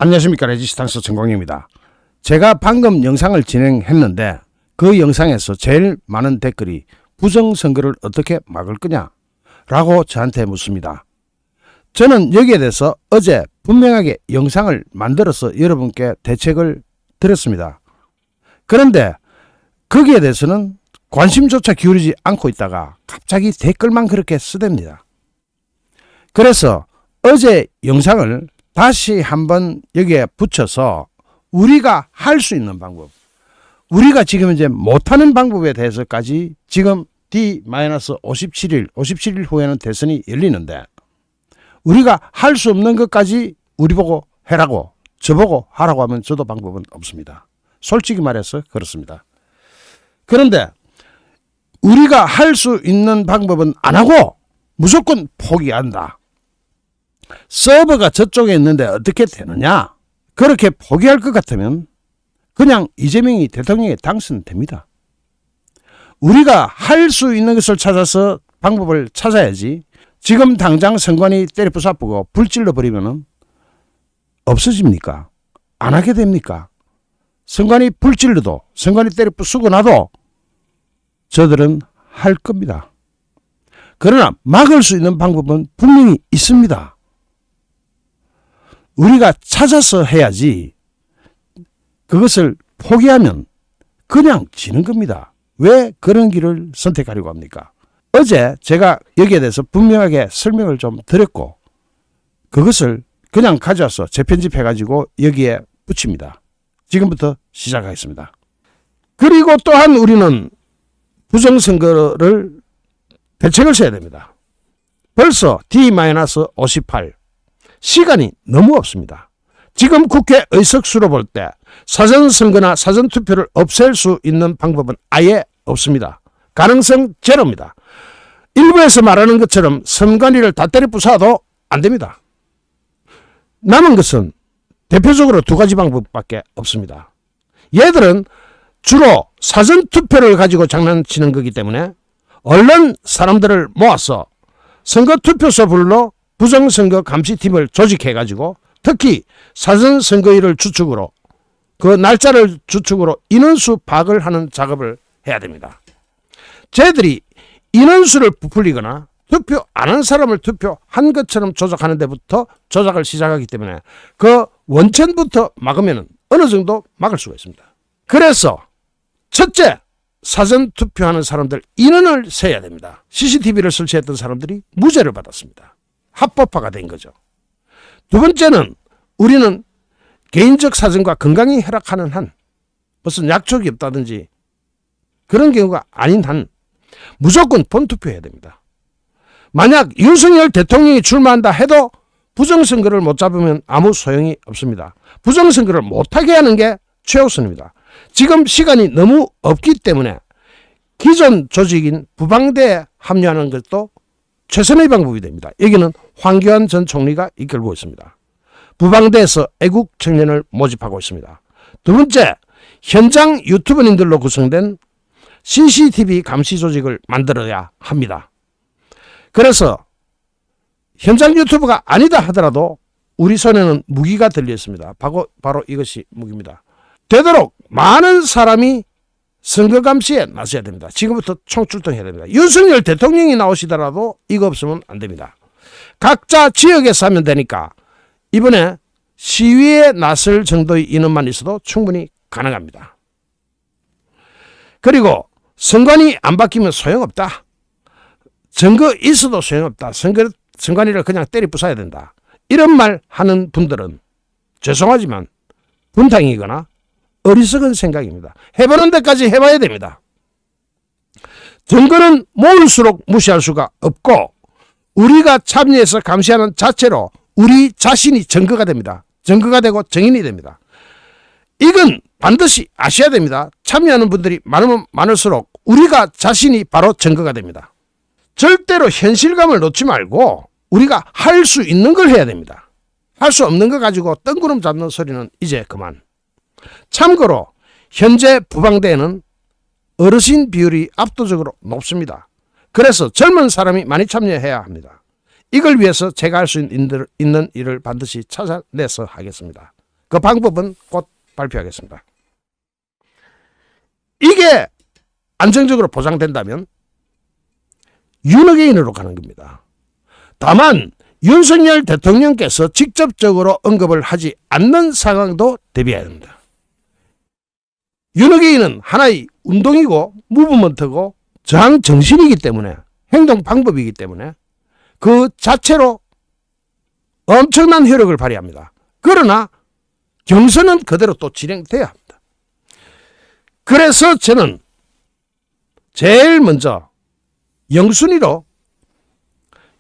안녕하십니까. 레지스탕스 전광입니다. 제가 방금 영상을 진행했는데 그 영상에서 제일 많은 댓글이 부정선거를 어떻게 막을 거냐 라고 저한테 묻습니다. 저는 여기에 대해서 어제 분명하게 영상을 만들어서 여러분께 대책을 드렸습니다. 그런데 거기에 대해서는 관심조차 기울이지 않고 있다가 갑자기 댓글만 그렇게 쓰댑니다. 그래서 어제 영상을 다시 한번 여기에 붙여서 우리가 할 수 있는 방법, 우리가 지금 이제 못하는 방법에 대해서까지 지금 D-57일 후에는 대선이 열리는데 우리가 할 수 없는 것까지 우리 보고 해라고, 저보고 하라고 하면 저도 방법은 없습니다. 솔직히 말해서 그렇습니다. 그런데 우리가 할 수 있는 방법은 안 하고 무조건 포기한다. 서버가 저쪽에 있는데 어떻게 되느냐? 그렇게 포기할 것 같으면 그냥 이재명이 대통령에 당선됩니다. 우리가 할 수 있는 것을 찾아서 방법을 찾아야지 지금 당장 선관위 때려 부숴보고 불질러 버리면 없어집니까? 안 하게 됩니까? 선관위 불질러도 선관위 때려 부수고 나도 저들은 할 겁니다. 그러나 막을 수 있는 방법은 분명히 있습니다. 우리가 찾아서 해야지 그것을 포기하면 그냥 지는 겁니다. 왜 그런 길을 선택하려고 합니까? 어제 제가 여기에 대해서 분명하게 설명을 좀 드렸고 그것을 그냥 가져와서 재편집해가지고 여기에 붙입니다. 지금부터 시작하겠습니다. 그리고 또한 우리는 부정선거를 대책을 세야 됩니다. 벌써 D-58 시간이 너무 없습니다. 지금 국회 의석수로 볼 때 사전선거나 사전투표를 없앨 수 있는 방법은 아예 없습니다. 가능성 제로입니다. 일부에서 말하는 것처럼 선관위를 다 때려 부숴도 안 됩니다. 남은 것은 대표적으로 두 가지 방법밖에 없습니다. 얘들은 주로 사전투표를 가지고 장난치는 거기 때문에 얼른 사람들을 모아서 선거투표소 불러 부정선거 감시팀을 조직해가지고 특히 사전선거일을 주축으로 그 날짜를 주축으로 인원수 파악을 하는 작업을 해야 됩니다. 쟤들이 인원수를 부풀리거나 투표 안 한 사람을 투표한 것처럼 조작하는 데부터 조작을 시작하기 때문에 그 원천부터 막으면 어느 정도 막을 수가 있습니다. 그래서 첫째, 사전투표하는 사람들 인원을 세야 됩니다. CCTV를 설치했던 사람들이 무죄를 받았습니다. 합법화가 된 거죠. 두 번째는 우리는 개인적 사정과 건강이 허락하는 한 무슨 약촉이 없다든지 그런 경우가 아닌 한 무조건 본투표해야 됩니다. 만약 윤석열 대통령이 출마한다 해도 부정선거를 못 잡으면 아무 소용이 없습니다. 부정선거를 못하게 하는 게 최우선입니다. 지금 시간이 너무 없기 때문에 기존 조직인 부방대에 합류하는 것도 최선의 방법이 됩니다. 여기는 황교안 전 총리가 이끌고 있습니다. 부방대에서 애국 청년을 모집하고 있습니다. 두 번째, 현장 유튜버님들로 구성된 CCTV 감시 조직을 만들어야 합니다. 그래서 현장 유튜버가 아니다 하더라도 우리 손에는 무기가 들려 있습니다. 바로 이것이 무기입니다. 되도록 많은 사람이 선거 감시에 나서야 됩니다. 지금부터 총출동해야 됩니다. 윤석열 대통령이 나오시더라도 이거 없으면 안 됩니다. 각자 지역에서 하면 되니까 이번에 시위에 나설 정도의 인원만 있어도 충분히 가능합니다. 그리고 선관위 안 바뀌면 소용없다. 선거 있어도 소용없다. 선관위를 그냥 때려 부숴야 된다. 이런 말 하는 분들은 죄송하지만 분탕이거나 어리석은 생각입니다. 해보는 데까지 해봐야 됩니다. 증거는 모을수록 무시할 수가 없고 우리가 참여해서 감시하는 자체로 우리 자신이 증거가 됩니다. 증거가 되고 증인이 됩니다. 이건 반드시 아셔야 됩니다. 참여하는 분들이 많으면 많을수록 우리가 자신이 바로 증거가 됩니다. 절대로 현실감을 놓지 말고 우리가 할 수 있는 걸 해야 됩니다. 할 수 없는 거 가지고 뜬구름 잡는 소리는 이제 그만. 참고로 현재 부방대에는 어르신 비율이 압도적으로 높습니다. 그래서 젊은 사람이 많이 참여해야 합니다. 이걸 위해서 제가 할 수 있는 일을 반드시 찾아내서 하겠습니다. 그 방법은 곧 발표하겠습니다. 이게 안정적으로 보장된다면 윤핵인으로 가는 겁니다. 다만 윤석열 대통령께서 직접적으로 언급을 하지 않는 상황도 대비해야 합니다. 윤핵인은 하나의 운동이고 무브먼트고 저항 정신이기 때문에, 행동 방법이기 때문에 그 자체로 엄청난 효력을 발휘합니다. 그러나 경선은 그대로 또 진행돼야 합니다. 그래서 저는 제일 먼저 영순위로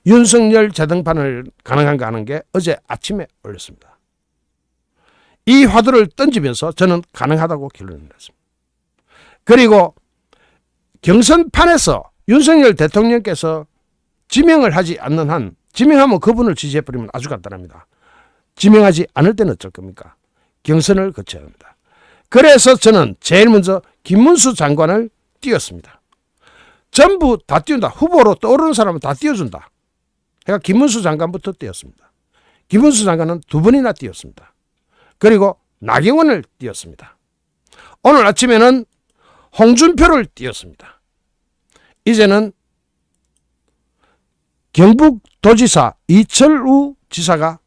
윤석열 재등판을 가능한가 하는 게 어제 아침에 올렸습니다. 이 화두를 던지면서 저는 가능하다고 결론을 냈습니다. 그리고 경선판에서 윤석열 대통령께서 지명을 하지 않는 한, 지명하면 그분을 지지해버리면 아주 간단합니다. 지명하지 않을 때는 어쩔 겁니까? 경선을 거쳐야 합니다. 그래서 저는 제일 먼저 김문수 장관을 띄웠습니다. 전부 다 띄운다. 후보로 떠오르는 사람은 다 띄워준다. 제가 김문수 장관부터 띄웠습니다. 김문수 장관은 2번이나 띄웠습니다. 그리고 나경원을 띄웠습니다. 오늘 아침에는 홍준표를 띄웠습니다. 이제는 경북도지사 이철우 지사가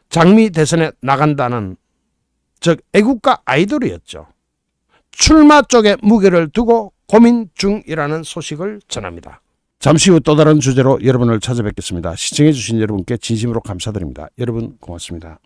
장미 대선에 나간다는, 즉 애국가 아이돌이었죠. 출마 쪽에 무게를 두고 고민 중이라는 소식을 전합니다. 잠시 후 또 다른 주제로 여러분을 찾아뵙겠습니다. 시청해 주신 여러분께 진심으로 감사드립니다. 여러분 고맙습니다.